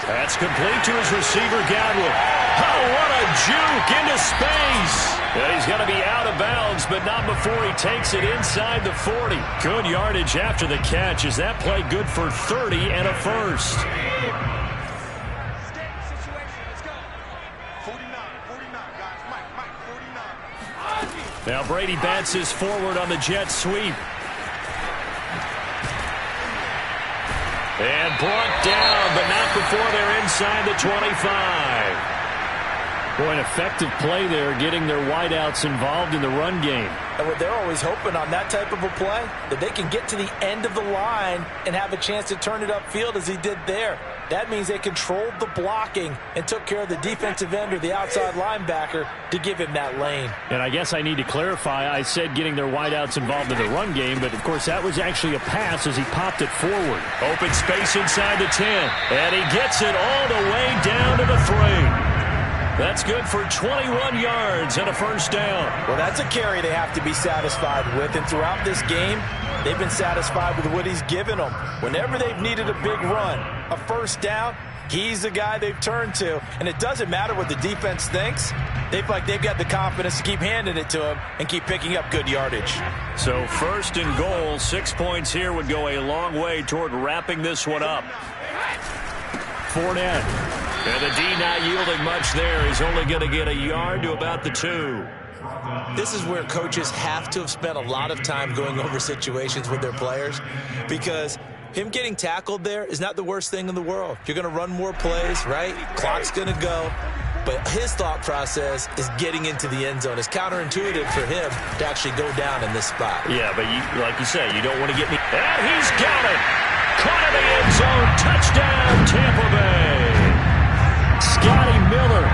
That's complete to his receiver, Godwin. Oh, what a juke into space. And he's going to be out of bounds, but not before he takes it inside the 40. Good yardage after the catch. Is that play good for 30 and a first? Now Brady bounces forward on the jet sweep. And brought down, but not before they're inside the 25. Boy, an effective play there, getting their wideouts involved in the run game. And what they're always hoping on that type of a play, that they can get to the end of the line and have a chance to turn it upfield as he did there. That means they controlled the blocking and took care of the defensive end or the outside linebacker to give him that lane. And I guess I need to clarify, I said getting their wideouts involved in the run game, but of course that was actually a pass as he popped it forward. Open space inside the 10, and he gets it all the way down to the 3. That's good for 21 yards and a first down. Well, that's a carry they have to be satisfied with. And throughout this game, they've been satisfied with what he's given them. Whenever they've needed a big run, a first down, he's the guy they've turned to. And it doesn't matter what the defense thinks. They've got the confidence to keep handing it to him and keep picking up good yardage. So 1st and goal, 6 points here would go a long way toward wrapping this one up. Fournette. And the D not yielding much there. He's only going to get a yard to about the 2. This is where coaches have to have spent a lot of time going over situations with their players, because him getting tackled there is not the worst thing in the world. You're going to run more plays, right? Clock's going to go. But his thought process is getting into the end zone. It's counterintuitive for him to actually go down in this spot. Yeah, but like you say, you don't want to get me. And he's got it. Caught in the end zone. Touchdown, Tampa Bay. Scotty Miller,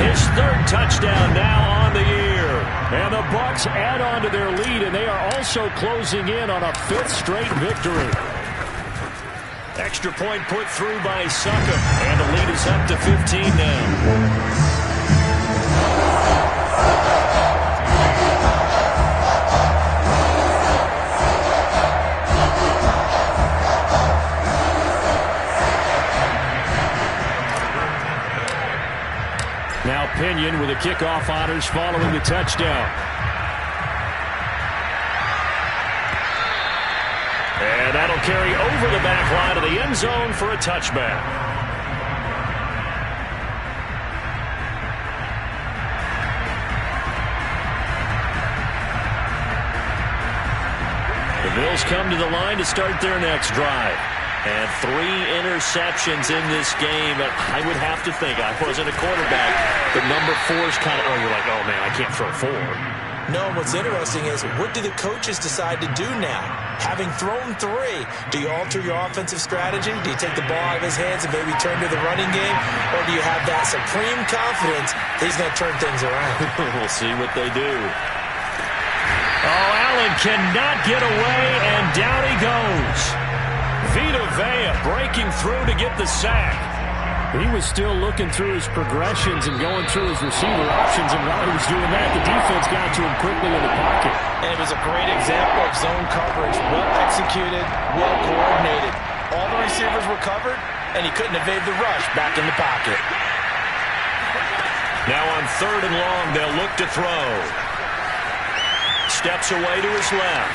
his 3rd touchdown now on the year. And the Bucs add on to their lead, and they are also closing in on a 5th straight victory. Extra point put through by Succop, and the lead is up to 15 now. Now Pinion with the kickoff honors following the touchdown. And that'll carry over the back line of the end zone for a touchback. The Bills come to the line to start their next drive. And 3 interceptions in this game. I would have to think, I wasn't a quarterback, but number 4 is kind of, you're like, oh, man, I can't throw 4. No, what's interesting is, what do the coaches decide to do now? Having thrown 3, do you alter your offensive strategy? Do you take the ball out of his hands and maybe turn to the running game? Or do you have that supreme confidence that he's going to turn things around? We'll see what they do. Oh, Allen cannot get away, and down he goes. Vita Vea breaking through to get the sack. He was still looking through his progressions and going through his receiver options, and while he was doing that, the defense got to him quickly in the pocket. And it was a great example of zone coverage. Well executed, well coordinated. All the receivers were covered, and he couldn't evade the rush back in the pocket. Now on 3rd and long, they'll look to throw. Steps away to his left.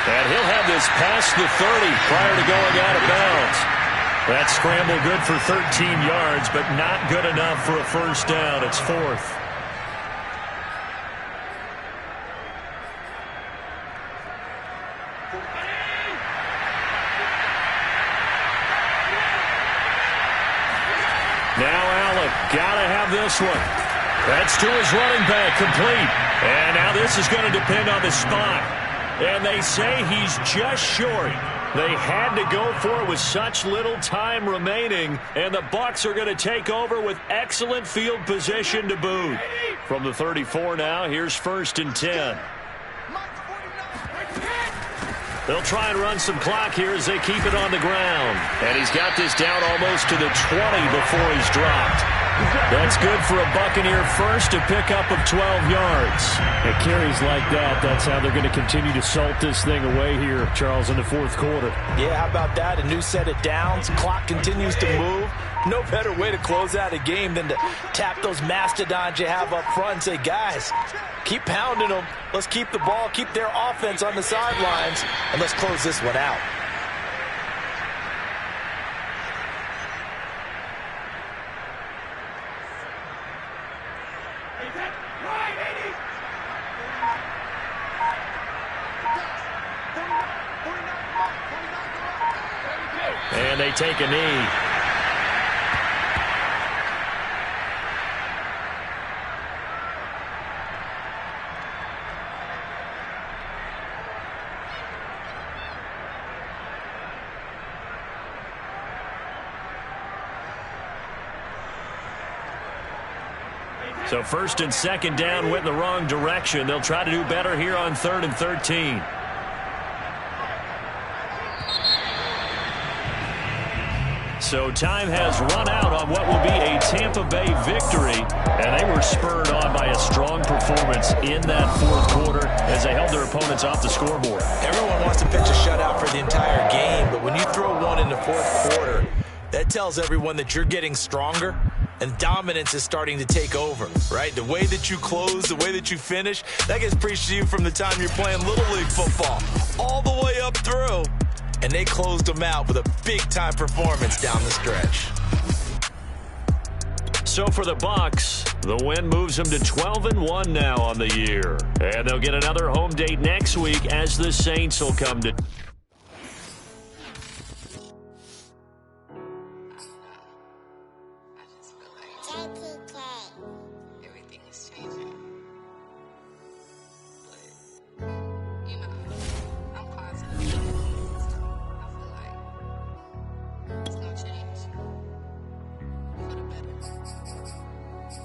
And he'll have this past the 30 prior to going out of bounds. That scramble good for 13 yards, but not good enough for a first down. It's 4th. Now this one. That's to his running back, complete. And now this is going to depend on the spot. And they say he's just short. They had to go for it with such little time remaining. And the Bucs are going to take over with excellent field position to boot. From the 34 now, here's 1st and 10. They'll try and run some clock here as they keep it on the ground. And he's got this down almost to the 20 before he's dropped. That's good for a Buccaneer first to pick up of 12 yards. It carries like that. That's how they're going to continue to salt this thing away here, Charles, in the 4th quarter. Yeah, how about that? A new set of downs. Clock continues to move. No better way to close out a game than to tap those mastodons you have up front and say, guys, keep pounding them. Let's keep the ball, keep their offense on the sidelines, and let's close this one out. And they take a knee. So 1st and 2nd down went in the wrong direction. They'll try to do better here on 3rd and 13. So time has run out on what will be a Tampa Bay victory. And they were spurred on by a strong performance in that 4th quarter as they held their opponents off the scoreboard. Everyone wants to pitch a shutout for the entire game, but when you throw one in the 4th quarter, that tells everyone that you're getting stronger and dominance is starting to take over, right? The way that you close, the way that you finish, that gets preached to you from the time you're playing Little League football all the way up through. And they closed them out with a big-time performance down the stretch. So for the Bucs, the win moves them to 12-1 now on the year. And they'll get another home date next week as the Saints will come to...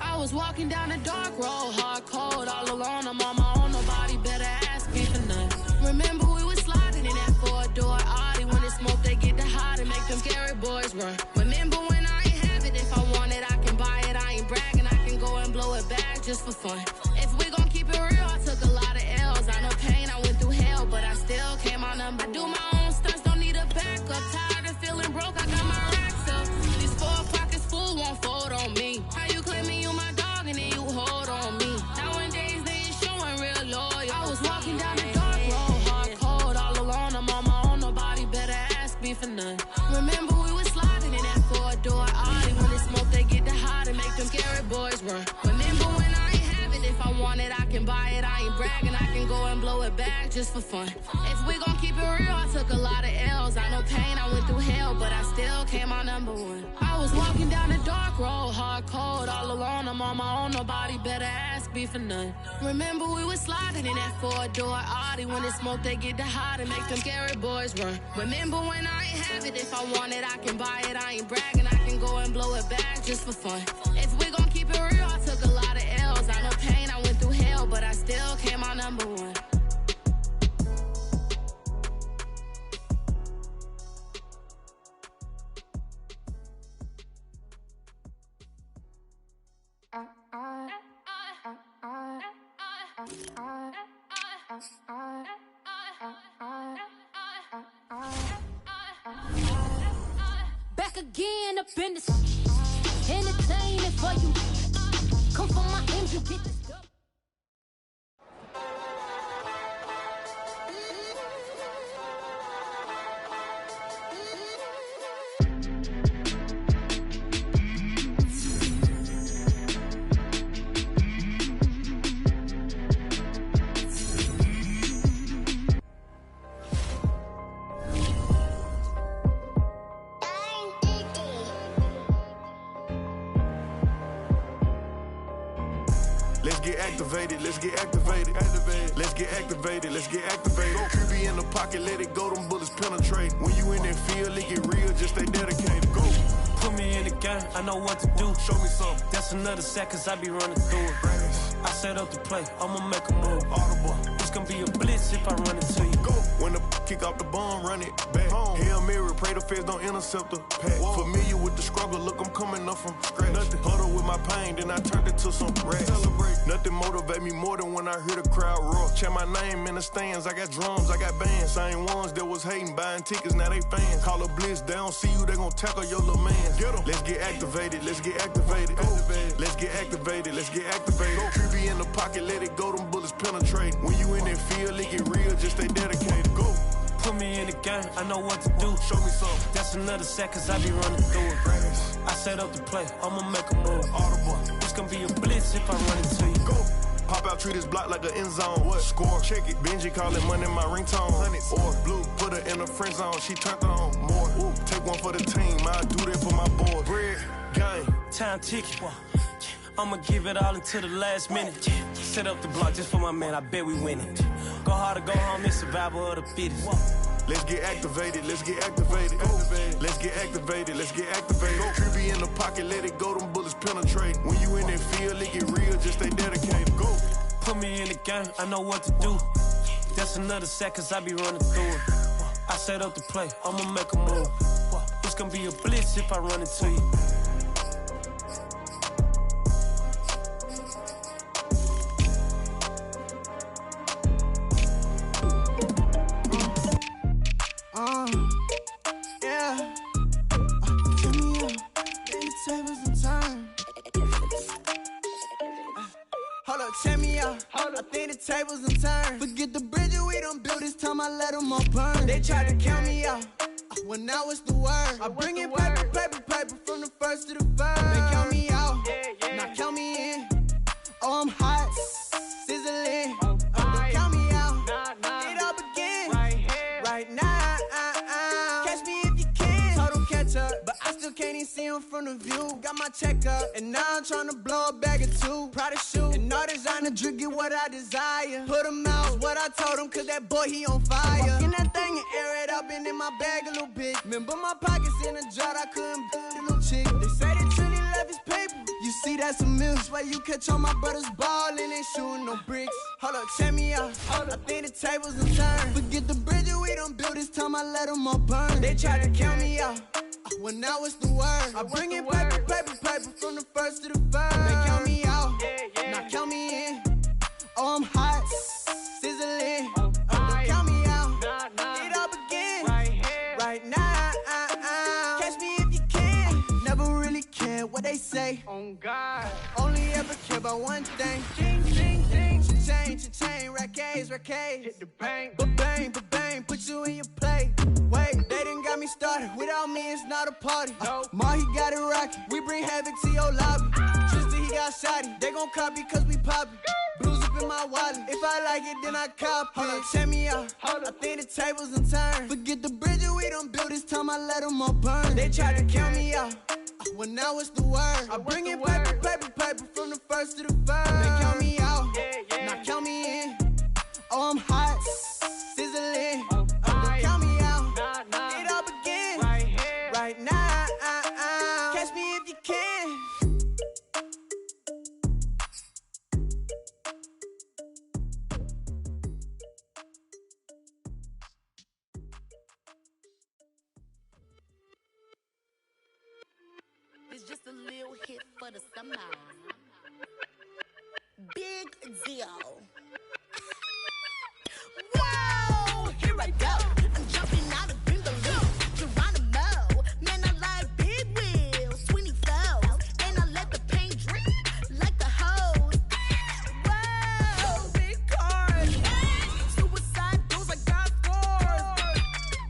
I was walking down a dark road, hard cold, all alone. I'm on my own, nobody better ask me for nothing. Remember we was sliding in that 4-door Audi. When it's smoke, they get the hot and make them scary boys run. Remember when I ain't have it, if I want it, I can buy it. I ain't bragging, I can go and blow it back just for fun. If we gon' keep it real, I took a lot of L's. I know pain, I went through hell, but I still came out number. I do my own stunts, don't need a backup. Tired of feeling broke, I got my racks up. These 4 pockets full won't fold on me. How you claiming you my dog and then you hold on me? Nowadays they ain't showing real loyal. I was walking down the dark road, hard cold, all alone. I'm on my own, nobody better ask me for none. Remember we was sliding in that 4-door Audi. When it's smoke, they get the hot and make them scary boys run. Remember when I ain't have it, if I want it, I can buy it. I ain't bragging, I can go and blow it back just for fun. If we gon' keep it real, I took a lot of L's. I know pain, I went through hell, but I still came out number 1. I was walking down the dark road, hard cold, all alone. I'm on my own, nobody better ask me for none. Remember we was sliding in that 4-door Audi. When it's smoke, they get the hot and make them scary boys run. Remember when I ain't have it, if I want it, I can buy it. I ain't bragging, I can go and blow it back just for fun. If we gon' keep it real, I took a lot of L's. I know pain, I went through hell, but I still came out number 1. Back again up in this entertaining for you. Come for my engine, get this stuff. activated, let's get activated. Let's get activated, let's get activated. QB in the pocket, let it go, them bullets penetrate. When you in that field, it get real, just stay dedicated. Go. Put me in the game, I know what to do. Show me something. That's another sack, cause I be running through it. I set up the play, I'ma make a move. Audible. It's gonna be a blitz if I run into you. Go. When the kick off the bomb, run it back home. Hail Mary, pray the feds don't intercept the pack. Familiar with the struggle, look, I'm coming up from scratch. Nothing huddle with my pain, then I turned it to some racks. Celebrate. Nothing motivate me more than when I hear the crowd roar. Chant my name in the stands, I got drums, I got bands. Same ones that was hating, buying tickets, now they fans. Call a blitz, they don't see you, they gon' tackle your little man. Get 'em. Let's get activated, let's get activated. Go. Let's get activated, let's get activated. QB in the pocket, let it go, them bullets penetrate. When you in that field, it get real, just stay dedicated. Go. Put me in the game, I know what to do. Show me something. That's another sack, cause I be running through it. I set up the play, I'ma make a move. Audible. It's gonna be a blitz if I run into you. Go. Pop out, treat this block like an end zone. What? Score, check it. Benji call it money, my ringtone. Hundreds. Or blue, put her in the friend zone. She turned on more. Ooh. Take one for the team, I do that for my boy. Bread, game. Time ticket. I'ma give it all until the last minute. Set up the block just for my man, I bet we win it. Go hard or go home, it's survival of the fittest. Let's get activated, let's get activated. Let's get activated, let's get activated. QB in the pocket, let it go, them bullets penetrate. When you in that field, it get real, just stay dedicated. Go. Put me in the game, I know what to do. That's another sack, cause I be running through it. I set up the play, I'ma make a move. It's gonna be a blitz if I run into you. Yeah. Give me up, then the tables and turn. Hold up, check me out. I think the tables and turn. Forget the bridges we done built, this time I let them all burn. They tried to count me out, well now it's the word. I bring in paper, paper, paper from the first to the third. They count me out, now count me in. Oh, I'm hot, sizzling. Don't count me out, it all begin right now. Catch me if you can. Total catch up, but I still can't even see him from the view. Got my check up, and now I'm trying to blow a bag of two. Proud of shoe, and all designer drink get what I desire. Put him out, what I told him, cause that boy, he on fire. Walking that thing and air it up, and in my bag a little bit. Remember my pockets in a jar, I couldn't build a little chick. They say that Trinity left his paper. You see, that's a miss. Why you catch all my brothers ballin', ain't shooting no bricks. Hold up, check me out. I think the tables and turn. Forget the bridges we done built, this time I let them all burn. They tried to count me out, well now it's the word. I bring in paper, paper, paper from the first to the third. They count me out, now count me in. Oh, I'm hot, sizzling. Don't count me out, it all begin right now. Catch me if you can. Never really care what they say. Oh God, only ever care about one thing. Ching, ching, ching. Cha-chain, rackets. Hit the bank, ba-bang, ba-bang. Put you in your play. Wait, they done got me started. Without me, it's not a party. Ma, he got it rockin'. We bring havoc to your lobby. Tristan, he got shotty. They gon' copy cause we poppin'. Blues up in my wallet. If I like it, then I cop it. Hold up, check me out. I think the tables and turn. Forget the bridges we done built, this time I let them all burn. They tried to count me out, well now it's the word. I bring in paper, paper, paper from the first to the third. They count me out, now count me in. Oh, I'm hot, sizzling. Don't count me out, it all begin right now. Catch me if you can. It's just a little hit for the summer. Big deal. Whoa, here I go. I'm jumping out of Bimbaloo. Geronimo, man, I like big wheels. 24, and I let the paint drip like the hose. Whoa, big cars. Suicide doors, I got scores.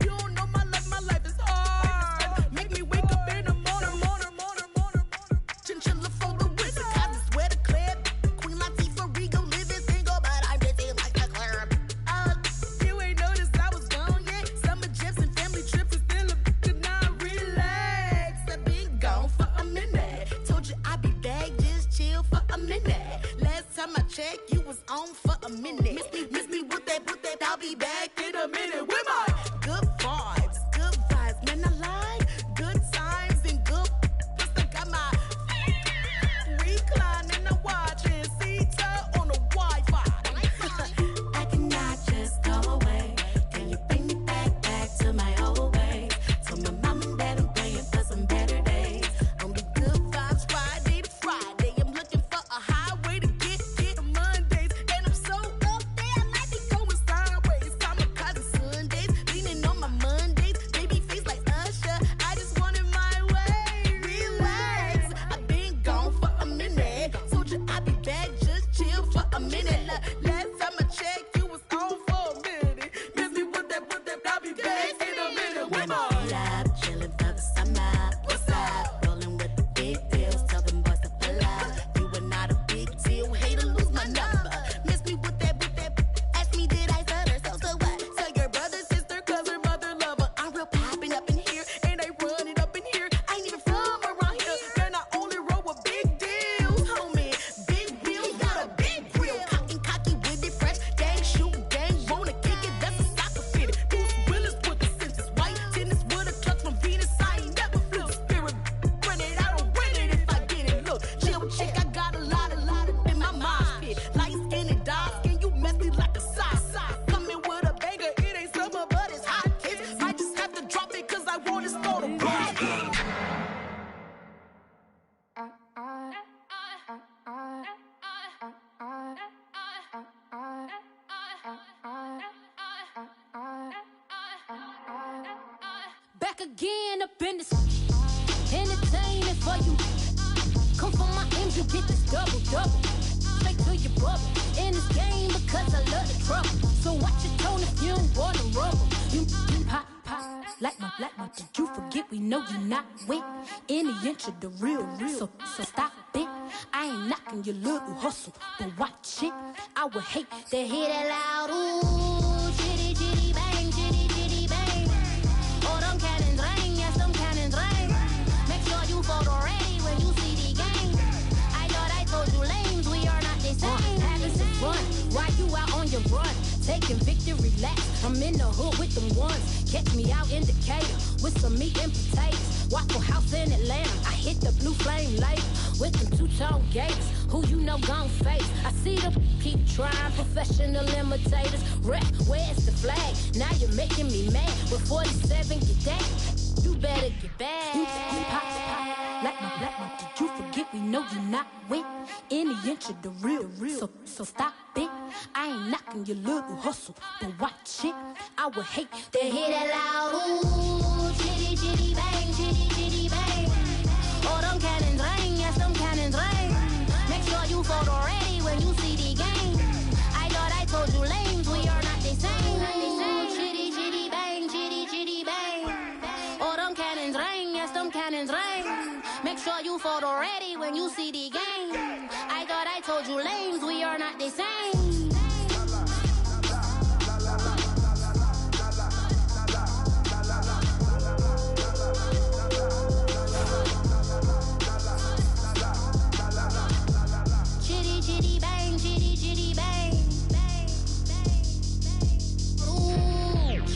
You don't know my life is hard. Make me wake up in the morning. Chinchilla for the wizard, I just wear the clip. Queen Latifah, Rigo, live it, think gone for a minute. Miss me with that, I'll be back in a minute with my good vibes, man, I like good times and good. Plus I got my recline and I'm watching CETA on the Wi-Fi. I cannot just go away. Can you bring me back to my old ways? Tell my mom and dad I'm praying for some better days. Only good vibes Friday to Friday. I'm looking for a highway to get Mondays. And I'm so up there, I might be going sideways. Kamikaze Sundays, leaning on my Mondays. Baby face like Usher, I just want it my way. Relax, I've been gone for a minute. Told you I'd be back, just chill for a minute. Last time I checked, you was on for a minute. Miss me with that, I'll be back in a minute. When I'm up, chilling for the summer. What's up? Rolling with the big deals. Tell them boys to pull up. You are not a big deal. Hate to lose my number. Miss me with that. Ask me, did I stutter? So what? Tell your brother, sister, cousin, mother, lover. I'm real popping up in here, and I run it up in here. I ain't even from around here, and I only roll with big deals, homie. Big wheels, got a big grill. Cocky with it, fresh. Gang shoot, gang wanna kick it. That's a soccer fitted. Bruce Willis with the senses. White tennis with a clutch from Venus. I ain't never flew spirit. Run it, I don't win it if I get it. Look, chill chick, I got a lot in my mind pit. Light skin and dark skin, you messy like a sock. Coming with a banger, it ain't summer, but it's hot. Kids might just have to drop it, cause I want to start a rock. Back again up in this entertainment for you. Come for my ends, you get this double. Straight to your bubble. In this game because I love the trouble. So watch your tone if you don't wanna rubble. You pop like my. Did you forget we know you not with any inch of the real. So stop it. I ain't knocking your little hustle, but watch it. I would hate to hear that loud ooh, chitty bang, chitty bang. Oh, them cannons ring, yes, them cannons ring. Make sure you photo ready when you see the game. I thought I told you lames, we are not the same. Having some fun while you out on your run. Taking victory laps, I'm in the hood with them ones. Catch me out in Decatur with some meat and potatoes. Waffle House in Atlanta, I hit the blue flame later with them two-tone gates. Who you know gon' face? I see them keep trying, professional imitators. Rep, where's the flag? Now you're making me mad. With 47, get that. You better get back. You pop like my. Did you forget we know you not with any inch of the real. So stop it. I ain't knocking your little hustle, but watch it. I would hate to hear that loud ooh, chitty bang, chitty bang. Oh, them cannons ring, yes, them cannons ring. Make sure you photo ready when you see the game. I thought I told you lames, we are not the same. Chitty bang, chitty bang. Oh, them cannons ring, yes, them cannons ring. Make sure you photo ready when you see the game. I thought I told you lames, we are not the same.